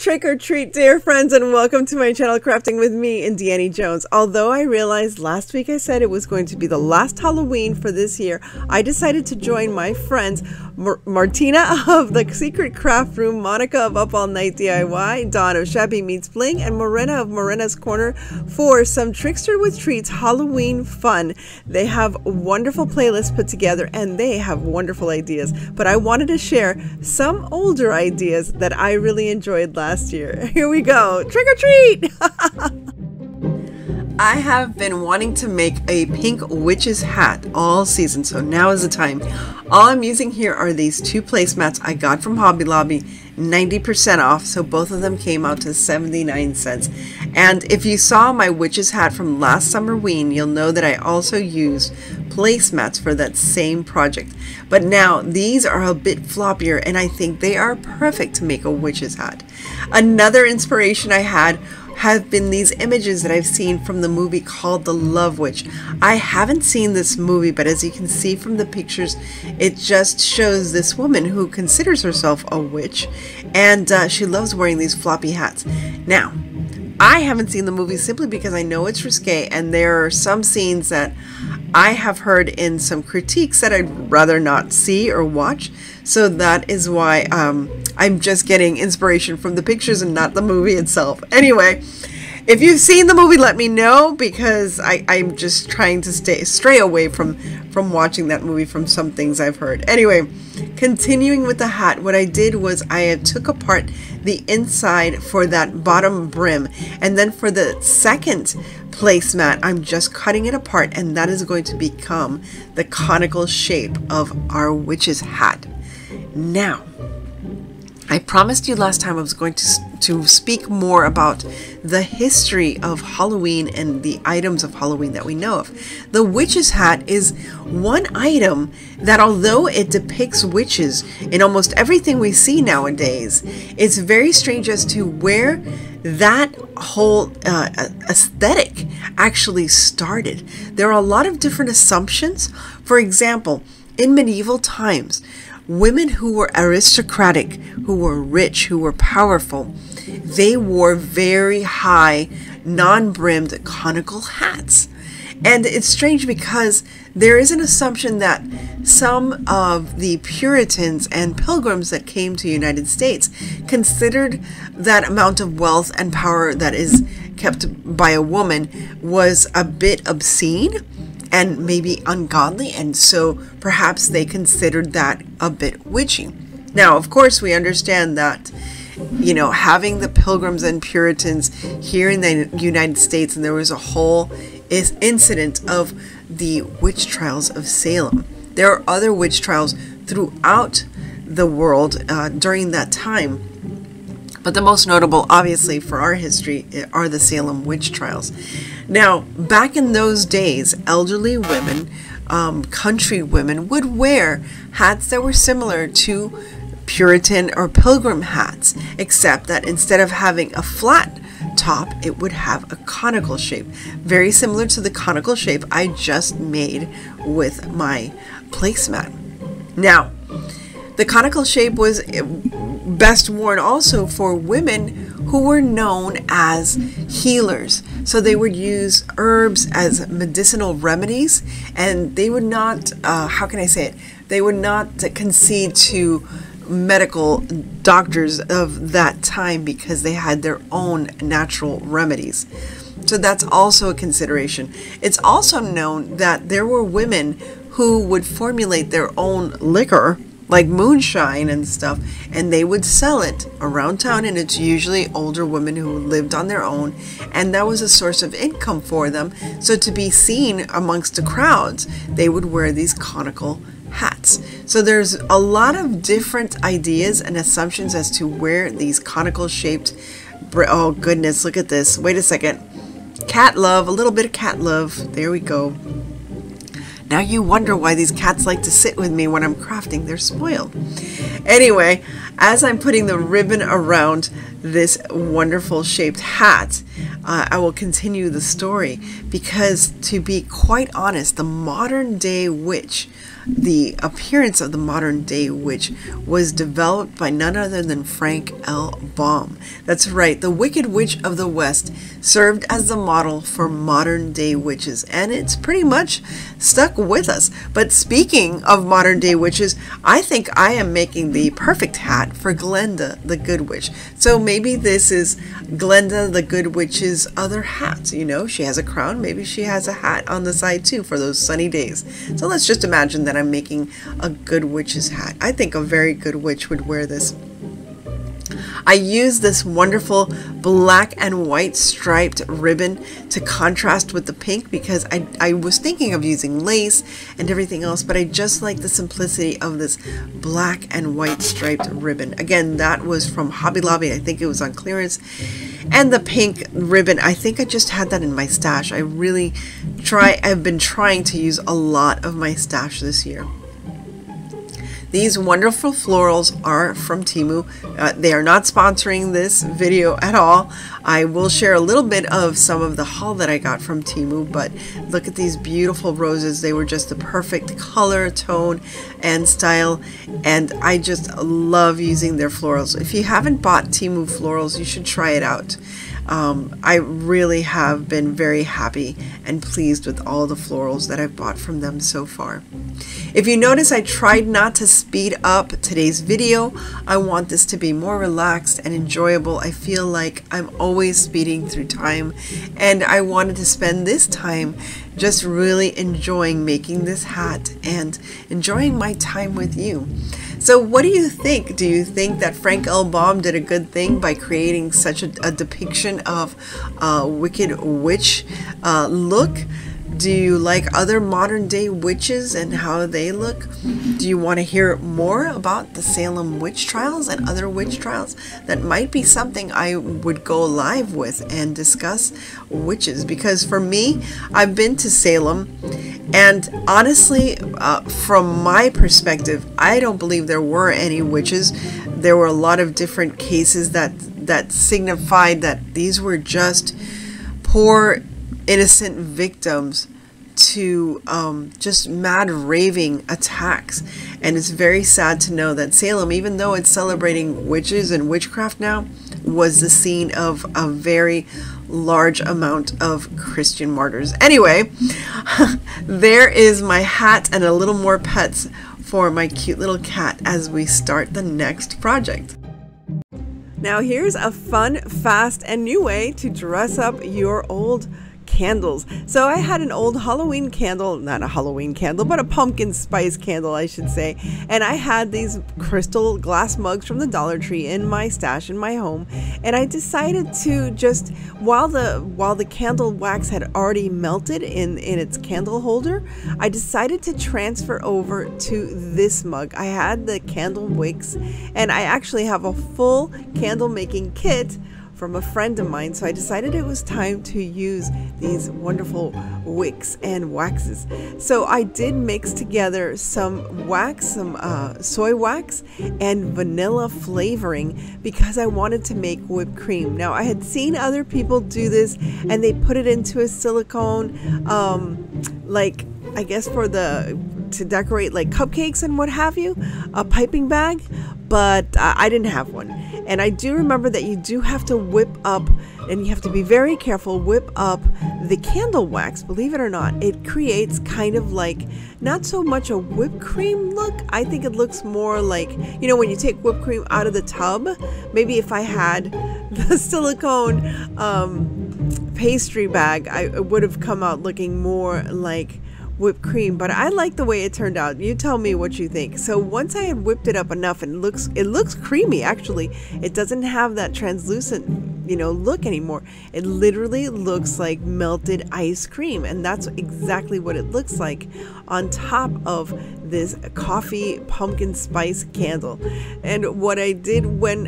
Trick or treat, dear friends, and welcome to my channel Crafting with me, Indiana Jones. Although I realized last week I said it was going to be the last Halloween for this year, I decided to join my friends Martina of the Secret Craft Room, Monica of Up All Night DIY, Dawn of Shabby Meets Bling, and Morena of Morena's Corner for some Trickster with Treats Halloween fun. They have wonderful playlists put together and they have wonderful ideas, but I wanted to share some older ideas that I really enjoyed last year. Here we go. Trick or treat! I have been wanting to make a pink witch's hat all season, so now is the time. All I'm using here are these two placemats I got from Hobby Lobby, 90% off, so both of them came out to 79 cents. And if you saw my witch's hat from last Summerween, you'll know that I also used placemats for that same project. But now these are a bit floppier and I think they are perfect to make a witch's hat. Another inspiration I had have been these images that I've seen from the movie called The Love Witch. I haven't seen this movie, but as you can see from the pictures, it just shows this woman who considers herself a witch, and she loves wearing these floppy hats. Now, I haven't seen the movie simply because I know it's risque, and there are some scenes that I have heard in some critiques that I'd rather not see or watch, so that is why I'm just getting inspiration from the pictures and not the movie itself. Anyway, if you've seen the movie, let me know, because I'm just trying to stray away from watching that movie from some things I've heard. Anyway, continuing with the hat, what I did was I took apart the inside for that bottom brim, and then for the second placemat, I'm just cutting it apart, and that is going to become the conical shape of our witch's hat. Now, I promised you last time I was going to speak more about the history of Halloween and the items of Halloween that we know of. The witch's hat is one item that, although it depicts witches in almost everything we see nowadays, it's very strange as to where that whole aesthetic actually started. There are a lot of different assumptions. For example, in medieval times, women who were aristocratic, who were rich, who were powerful, they wore very high, non-brimmed conical hats. And it's strange because there is an assumption that some of the Puritans and Pilgrims that came to the United States considered that amount of wealth and power that is kept by a woman was a bit obscene and maybe ungodly, and so perhaps they considered that a bit witchy. Now, of course, we understand that, you know, having the Pilgrims and Puritans here in the United States, and there was a whole incident of the witch trials of Salem. There are other witch trials throughout the world during that time, but the most notable, obviously, for our history are the Salem witch trials. Now, back in those days, elderly women, country women, would wear hats that were similar to Puritan or Pilgrim hats, except that instead of having a flat top, it would have a conical shape, very similar to the conical shape I just made with my placemat. Now, the conical shape was best worn also for women who were known as healers. So they would use herbs as medicinal remedies, and they would not, how can I say it? They would not concede to medical doctors of that time because they had their own natural remedies. So that's also a consideration. It's also known that there were women who would formulate their own liquor, like moonshine and stuff, and they would sell it around town, and it's usually older women who lived on their own, and that was a source of income for them. So to be seen amongst the crowds, they would wear these conical hats. So there's a lot of different ideas and assumptions as to where these conical shaped, oh goodness, look at this, wait a second, cat love, a little bit of cat love, there we go. Now you wonder why these cats like to sit with me when I'm crafting. They're spoiled. Anyway, as I'm putting the ribbon around this wonderful shaped hat, I will continue the story, because to be quite honest, the modern day witch the appearance of the modern day witch was developed by none other than Frank L. Baum. That's right, the Wicked Witch of the West served as the model for modern day witches, and it's pretty much stuck with us. But speaking of modern day witches, I think I am making the perfect hat for Glenda the Good Witch. So maybe this is Glenda the Good Witch's other hat. You know, she has a crown, maybe she has a hat on the side too for those sunny days. So let's just imagine that I'm making a good witch's hat. I think a very good witch would wear this. I used this wonderful black and white striped ribbon to contrast with the pink because I was thinking of using lace and everything else, but I just like the simplicity of this black and white striped ribbon. Again, that was from Hobby Lobby. I think it was on clearance. And the pink ribbon, I think I just had that in my stash. I've been trying to use a lot of my stash this year. These wonderful florals are from Temu. They are not sponsoring this video at all. I will share a little bit of some of the haul that I got from Temu, but look at these beautiful roses. They were just the perfect color, tone, and style, and I just love using their florals. If you haven't bought Temu florals, you should try it out. I really have been very happy and pleased with all the florals that I've bought from them so far. If you notice, I tried not to speed up today's video. I want this to be more relaxed and enjoyable. I feel like I'm always speeding through time, and I wanted to spend this time just really enjoying making this hat and enjoying my time with you. So what do you think? Do you think that Frank L. Baum did a good thing by creating such a depiction of a wicked witch look? Do you like other modern day witches and how they look? Do you want to hear more about the Salem witch trials and other witch trials? That might be something I would go live with and discuss witches, because for me, I've been to Salem, and honestly, from my perspective, I don't believe there were any witches. There were a lot of different cases that signified that these were just poor innocent victims to just mad raving attacks. And it's very sad to know that Salem, even though it's celebrating witches and witchcraft now, was the scene of a very large amount of Christian martyrs. Anyway, there is my hat and a little more pets for my cute little cat as we start the next project. Now here's a fun, fast, and new way to dress up your old candles. So I had an old Halloween candle, not a Halloween candle, but a pumpkin spice candle, I should say. And I had these crystal glass mugs from the Dollar Tree in my stash in my home. And I decided to just, while the candle wax had already melted in its candle holder, I decided to transfer over to this mug. I had the candle wicks, and I actually have a full candle making kit from a friend of mine, so I decided it was time to use these wonderful wicks and waxes. So I did mix together some wax, some soy wax and vanilla flavoring, because I wanted to make whipped cream. Now I had seen other people do this, and they put it into a silicone, like I guess to decorate like cupcakes and what have you, a piping bag, but I didn't have one. And I do remember that you do have to whip up, and you have to be very careful, whip up the candle wax. Believe it or not, it creates kind of like, not so much a whipped cream look. I think it looks more like, you know, when you take whipped cream out of the tub, maybe if I had the silicone pastry bag, it would have come out looking more like whipped cream. But I like the way it turned out. You tell me what you think. So once I had whipped it up enough, and it looks creamy, actually. It doesn't have that translucent, you know, look anymore. It literally looks like melted ice cream, and that's exactly what it looks like on top of this coffee pumpkin spice candle. And what I did when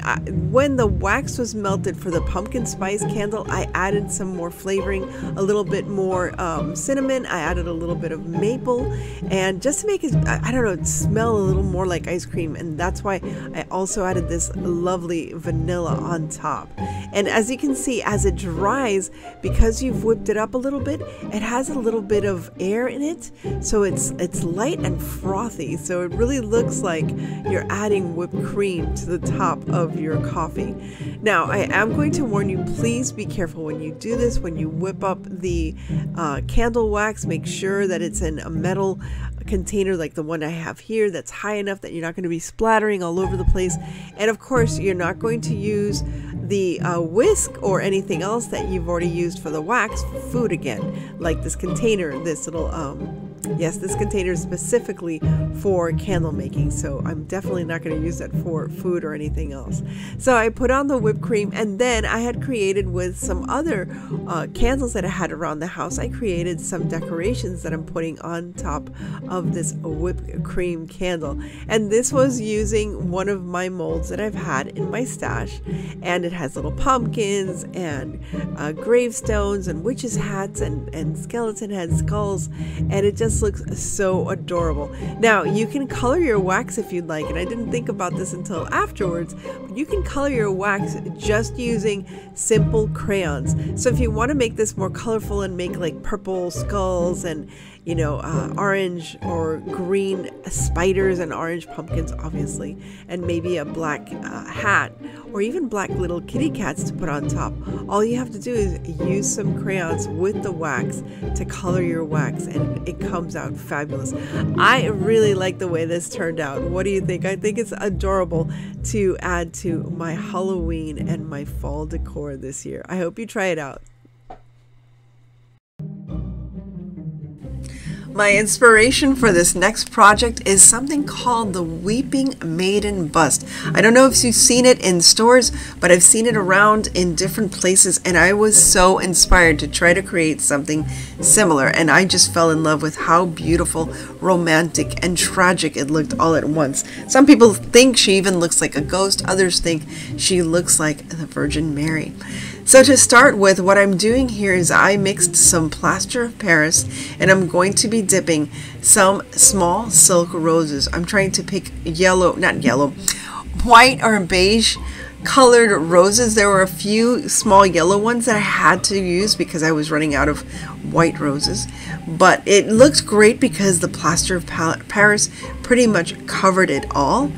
the wax was melted for the pumpkin spice candle, I added some more flavoring, a little bit more cinnamon. I added a little bit of maple, and just to make it, I don't know, smell a little more like ice cream. And that's why I also added this lovely vanilla on top. And as you can see, as it dries, because you've whipped it up a little bit, it has a little bit of air in it, so it's light and frothy. frothy, so it really looks like you're adding whipped cream to the top of your coffee. Now, I am going to warn you, please be careful when you do this. When you whip up the candle wax, make sure that it's in a metal container like the one I have here that's high enough that you're not going to be splattering all over the place. And of course, you're not going to use the whisk or anything else that you've already used for the wax for food again, like this container, this little yes, this container is specifically for candle making, so I'm definitely not going to use that for food or anything else. So I put on the whipped cream, and then I had created with some other candles that I had around the house, I created some decorations that I'm putting on top of this whipped cream candle. And this was using one of my molds that I've had in my stash, and it has little pumpkins and gravestones and witches' hats and skeleton head skulls, and it just looks so adorable. Now, you can color your wax if you'd like, and I didn't think about this until afterwards, but you can color your wax just using simple crayons. So if you want to make this more colorful and make like purple skulls and, you know, orange or green spiders and orange pumpkins, obviously, and maybe a black hat, or even black little kitty cats to put on top, all you have to do is use some crayons with the wax to color your wax, and it comes out fabulous. I really like the way this turned out. What do you think? I think it's adorable to add to my Halloween and my fall decor this year. I hope you try it out. My inspiration for this next project is something called the Weeping Maiden Bust. I don't know if you've seen it in stores, but I've seen it around in different places, and I was so inspired to try to create something similar, and I just fell in love with how beautiful, romantic, and tragic it looked all at once. Some people think she even looks like a ghost, others think she looks like the Virgin Mary. So to start with, what I'm doing here is I mixed some plaster of Paris, and I'm going to be dipping some small silk roses. I'm trying to pick white or beige colored roses. There were a few small yellow ones that I had to use because I was running out of white roses, but it looked great because the plaster of Paris pretty much covered it all.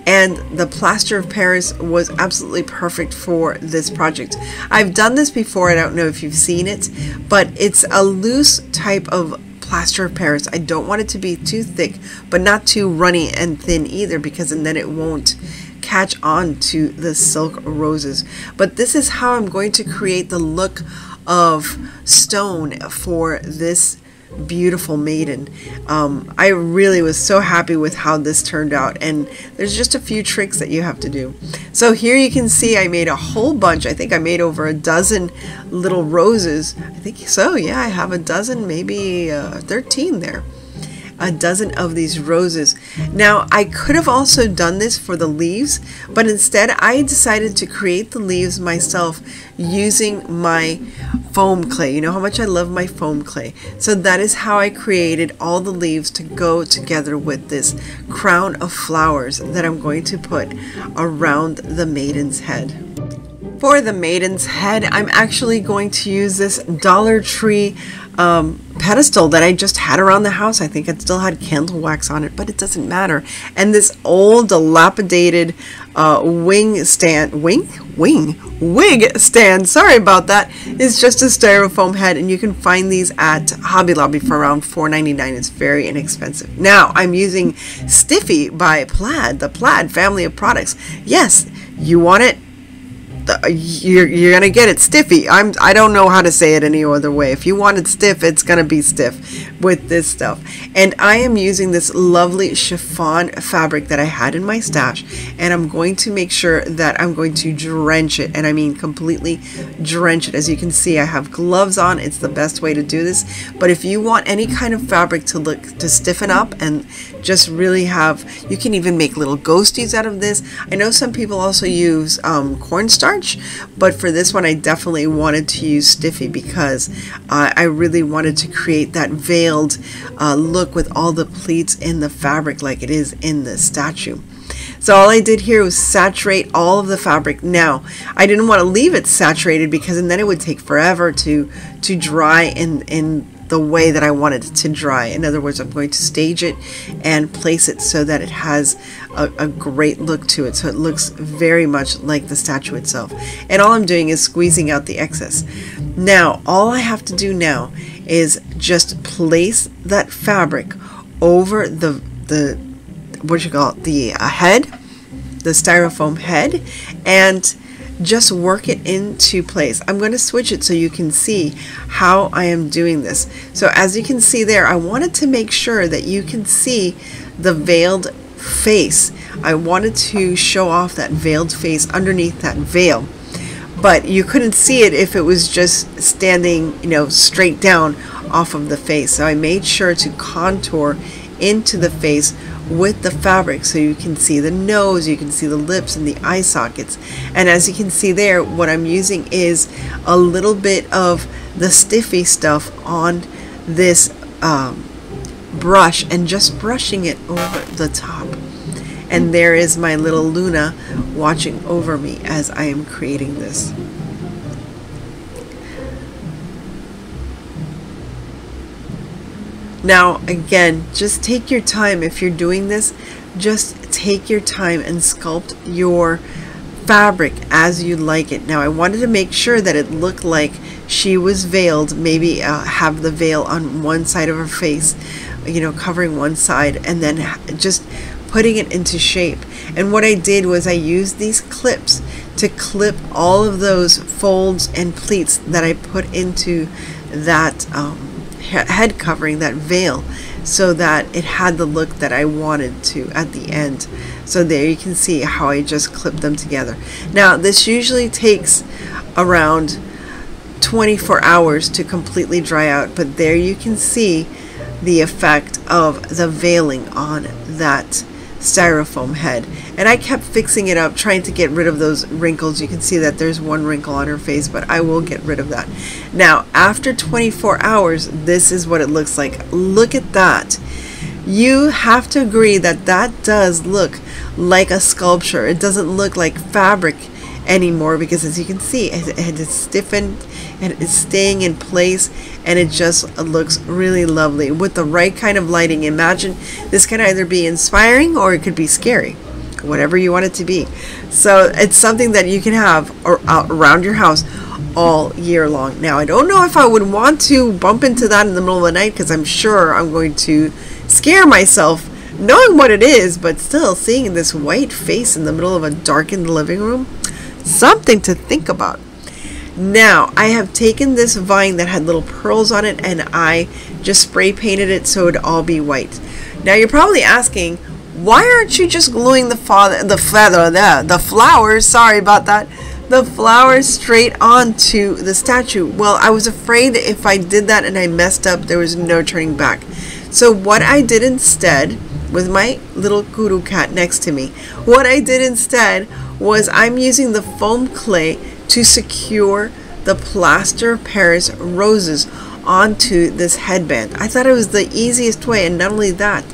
And the plaster of Paris was absolutely perfect for this project. I've done this before, I don't know if you've seen it, but it's a loose type of plaster of Paris. I don't want it to be too thick, but not too runny and thin either, because then it won't catch on to the silk roses. But this is how I'm going to create the look of stone for this beautiful maiden. I really was so happy with how this turned out, and there's just a few tricks that you have to do. So here you can see I made a whole bunch. I think I made over a dozen little roses. I think so, yeah, I have a dozen, maybe 13 there. A dozen of these roses. Now, I could have also done this for the leaves, but instead I decided to create the leaves myself using my foam clay. You know how much I love my foam clay. So that is how I created all the leaves to go together with this crown of flowers that I'm going to put around the maiden's head. For the maiden's head, I'm actually going to use this Dollar Tree pedestal that I just had around the house. I think it still had candle wax on it, but it doesn't matter. And this old dilapidated wig stand, sorry about that, is just a styrofoam head, and you can find these at Hobby Lobby for around $4.99. It's very inexpensive. Now I'm using Stiffy by Plaid, the Plaid family of products. Yes, you want it, you're gonna get it stiffy. I don't know how to say it any other way. If you want it stiff, it's gonna be stiff with this stuff. And I am using this lovely chiffon fabric that I had in my stash, and I'm going to make sure that I'm going to drench it, and I mean completely drench it. As you can see, I have gloves on. It's the best way to do this. But if you want any kind of fabric to stiffen up and just really have, you can even make little ghosties out of this. I know some people also use cornstarch, but for this one I definitely wanted to use Stiffy because I really wanted to create that veiled look with all the pleats in the fabric like it is in the statue. So all I did here was saturate all of the fabric. Now, I didn't want to leave it saturated because then it would take forever to dry in the way that I want it to dry. In other words, I'm going to stage it and place it so that it has a great look to it, so it looks very much like the statue itself. And all I'm doing is squeezing out the excess. Now all I have to do now is just place that fabric over the what you call it, the head, the styrofoam head, and just work it into place. I'm going to switch it so you can see how I am doing this. So as you can see there, I wanted to make sure that you can see the veiled face. I wanted to show off that veiled face underneath that veil, but you couldn't see it if it was just standing, you know, straight down off of the face. So I made sure to contour into the face with the fabric so you can see the nose, you can see the lips and the eye sockets. And as you can see there, what I'm using is a little bit of the stiffy stuff on this brush and just brushing it over the top. And there is my little Luna watching over me as I am creating this. Now again, just take your time. If you're doing this, just take your time and sculpt your fabric as you like it. Now I wanted to make sure that it looked like she was veiled, maybe have the veil on one side of her face, you know, covering one side, and then just putting it into shape. And what I did was I used these clips to clip all of those folds and pleats that I put into that head covering, that veil, so that it had the look that I wanted to at the end. So there you can see how I just clipped them together. Now this usually takes around 24 hours to completely dry out, but there you can see the effect of the veiling on that styrofoam head. And I kept fixing it up, trying to get rid of those wrinkles. You can see that there's one wrinkle on her face, but I will get rid of that. Now after 24 hours, this is what it looks like. Look at that. You have to agree that that does look like a sculpture. It doesn't look like fabric anymore, because as you can see, it is stiffened and it's staying in place, and it just looks really lovely with the right kind of lighting. Imagine this can either be inspiring or it could be scary, whatever you want it to be. So it's something that you can have around your house all year long. Now I don't know if I would want to bump into that in the middle of the night, because I'm sure I'm going to scare myself knowing what it is, but still seeing this white face in the middle of a darkened living room, something to think about. Now I have taken this vine that had little pearls on it, and I just spray painted it so it'd all be white. Now you're probably asking, why aren't you just gluing the flowers, sorry about that, the flowers straight onto the statue? Well, I was afraid if I did that and I messed up, there was no turning back. So what I did instead, with my little kudu cat next to me, what I did instead was I'm using the foam clay to secure the plaster of Paris roses onto this headband. I thought it was the easiest way, and not only that,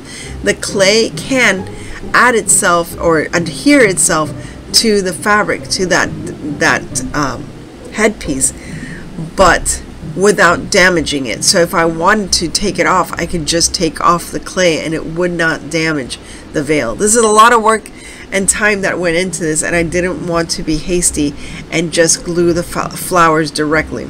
the clay can add itself or adhere itself to the fabric, to that headpiece, but without damaging it. So if I wanted to take it off, I could just take off the clay and it would not damage the veil. This is a lot of work and time that went into this, and I didn't want to be hasty and just glue the flowers directly.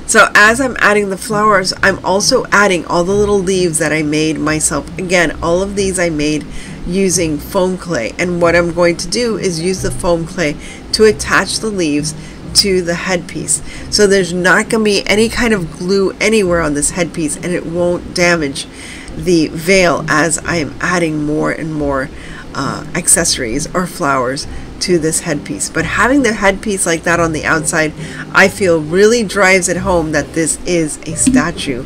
So as I'm adding the flowers, I'm also adding all the little leaves that I made myself. Again, all of these I made using foam clay, and what I'm going to do is use the foam clay to attach the leaves to the headpiece. So there's not going to be any kind of glue anywhere on this headpiece, and it won't damage the veil as I am adding more and more accessories or flowers to this headpiece. But having the headpiece like that on the outside, I feel really drives it home that this is a statue.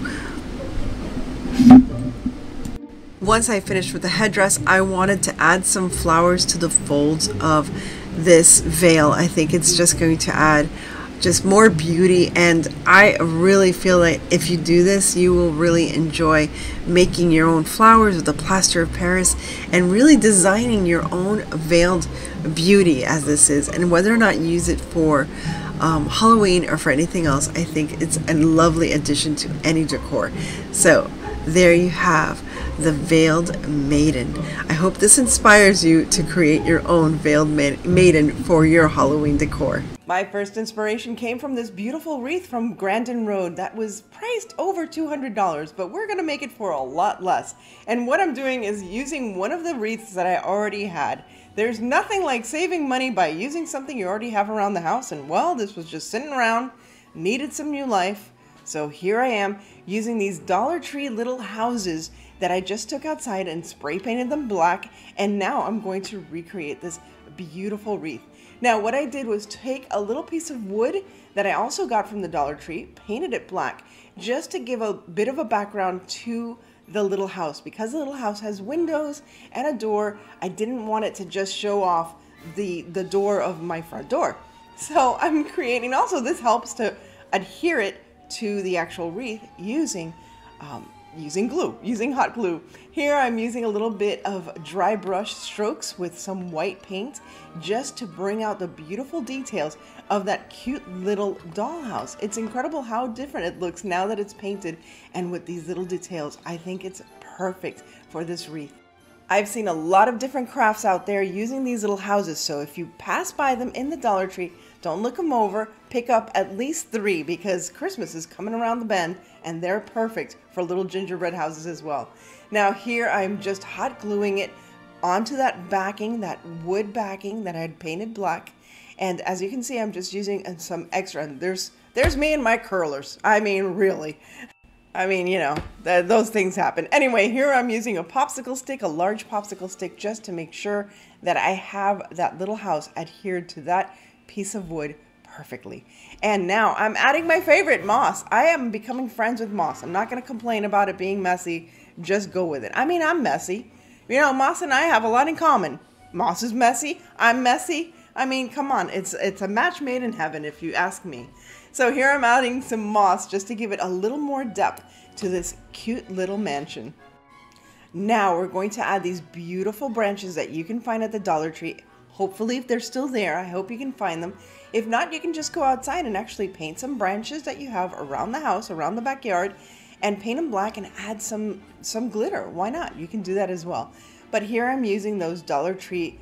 Once I finished with the headdress, I wanted to add some flowers to the folds of this veil. I think it's just going to add just more beauty, and I really feel like if you do this, you will really enjoy making your own flowers with the plaster of Paris and really designing your own veiled beauty as this is. And whether or not you use it for Halloween or for anything else, I think it's a lovely addition to any decor. So there you have the Veiled Maiden. I hope this inspires you to create your own Veiled Maiden for your Halloween decor. My first inspiration came from this beautiful wreath from Grandin Road that was priced over $200, but we're going to make it for a lot less. And what I'm doing is using one of the wreaths that I already had. There's nothing like saving money by using something you already have around the house, and well, this was just sitting around, needed some new life. So here I am using these Dollar Tree little houses that I just took outside and spray painted them black, and now I'm going to recreate this beautiful wreath. Now what I did was take a little piece of wood that I also got from the Dollar Tree, painted it black, just to give a bit of a background to the little house. Because the little house has windows and a door, I didn't want it to just show off the door of my front door. So I'm creating, also this helps to adhere it to the actual wreath using glue, using hot glue. Here I'm using a little bit of dry brush strokes with some white paint just to bring out the beautiful details of that cute little dollhouse. It's incredible how different it looks now that it's painted, and with these little details, I think it's perfect for this wreath. I've seen a lot of different crafts out there using these little houses, so if you pass by them in the Dollar Tree, don't look them over, pick up at least 3 because Christmas is coming around the bend and they're perfect for little gingerbread houses as well. Now here I'm just hot gluing it onto that backing, that wood backing that I had painted black, and as you can see I'm just using some extra, and there's me and my curlers. I mean, really. I mean, you know, those things happen. Anyway, here I'm using a popsicle stick, a large popsicle stick, just to make sure that I have that little house adhered to that piece of wood perfectly. And now I'm adding my favorite, moss. I am becoming friends with moss. I'm not going to complain about it being messy. Just go with it. I mean, I'm messy. You know, moss and I have a lot in common. Moss is messy. I'm messy. I mean, come on. It's a match made in heaven, if you ask me. So here I'm adding some moss just to give it a little more depth to this cute little mansion. Now we're going to add these beautiful branches that you can find at the Dollar Tree. Hopefully, if they're still there, I hope you can find them. If not, you can just go outside and actually paint some branches that you have around the house, around the backyard, and paint them black and add some glitter. Why not? You can do that as well. But here I'm using those Dollar Tree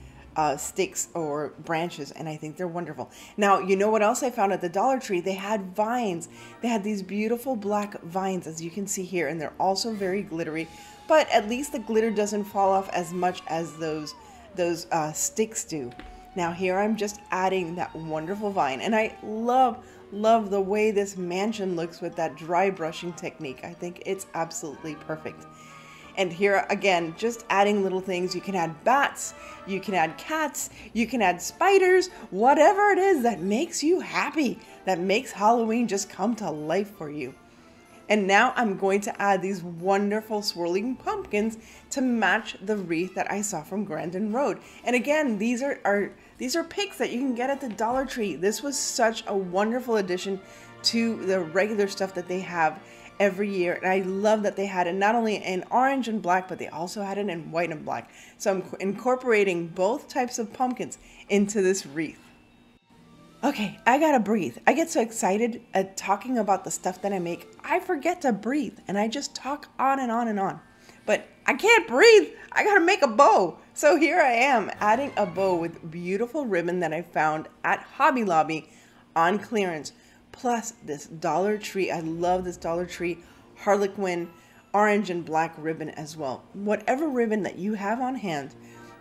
sticks or branches, and I think they're wonderful. Now, you know what else I found at the Dollar Tree? They had vines. They had these beautiful black vines, as you can see here, and they're also very glittery, but at least the glitter doesn't fall off as much as those sticks do. Now here I'm just adding that wonderful vine, and I love the way this mansion looks with that dry brushing technique. I think it's absolutely perfect. And here again, just adding little things. You can add bats, you can add cats, you can add spiders, whatever it is that makes you happy, that makes Halloween just come to life for you. And now I'm going to add these wonderful swirling pumpkins to match the wreath that I saw from Grandin Road. And again, these are picks that you can get at the Dollar Tree. This was such a wonderful addition to the regular stuff that they have every year. And I love that they had it not only in orange and black, but they also had it in white and black. So I'm incorporating both types of pumpkins into this wreath. Okay, I gotta breathe. I get so excited at talking about the stuff that I make, I forget to breathe, and I just talk on and on and on. But I can't breathe. I gotta make a bow. So here I am adding a bow with beautiful ribbon that I found at Hobby Lobby on clearance. Plus this Dollar Tree. I love this Dollar Tree Harlequin orange and black ribbon as well. Whatever ribbon that you have on hand,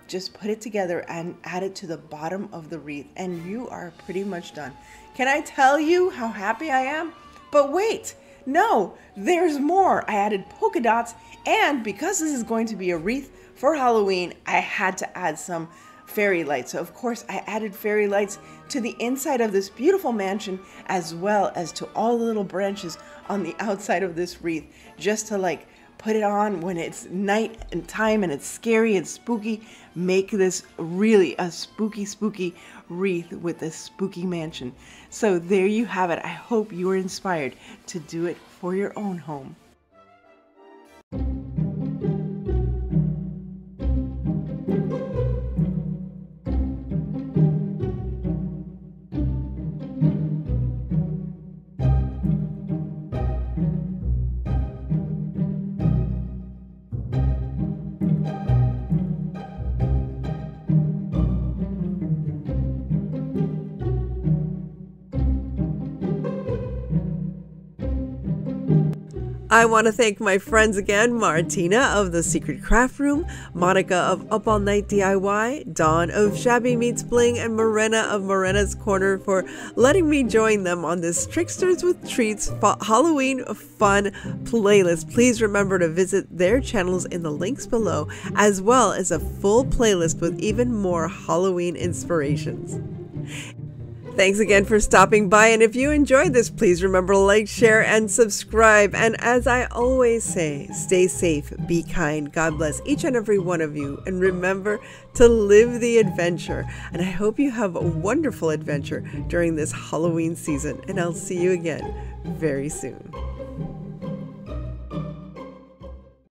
just put it together and add it to the bottom of the wreath, and you are pretty much done. Can I tell you how happy I am? But wait, no, there's more. I added polka dots, and because this is going to be a wreath for Halloween, I had to add some fairy lights. So of course I added fairy lights to the inside of this beautiful mansion, as well as to all the little branches on the outside of this wreath, just to like put it on when it's night and time and it's scary and spooky. Make this really a spooky wreath with this spooky mansion. So there you have it. I hope you are inspired to do it for your own home. I want to thank my friends again, Martina of The Secret Craft Room, Monica of Up All Night DIY, Dawn of Shabby Meets Bling, and Morena of Morena's Corner for letting me join them on this Tricksters with Treats Halloween fun playlist. Please remember to visit their channels in the links below, as well as a full playlist with even more Halloween inspirations. Thanks again for stopping by, and if you enjoyed this, please remember to like, share, and subscribe. And as I always say, stay safe, be kind, God bless each and every one of you, and remember to live the adventure. And I hope you have a wonderful adventure during this Halloween season, and I'll see you again very soon.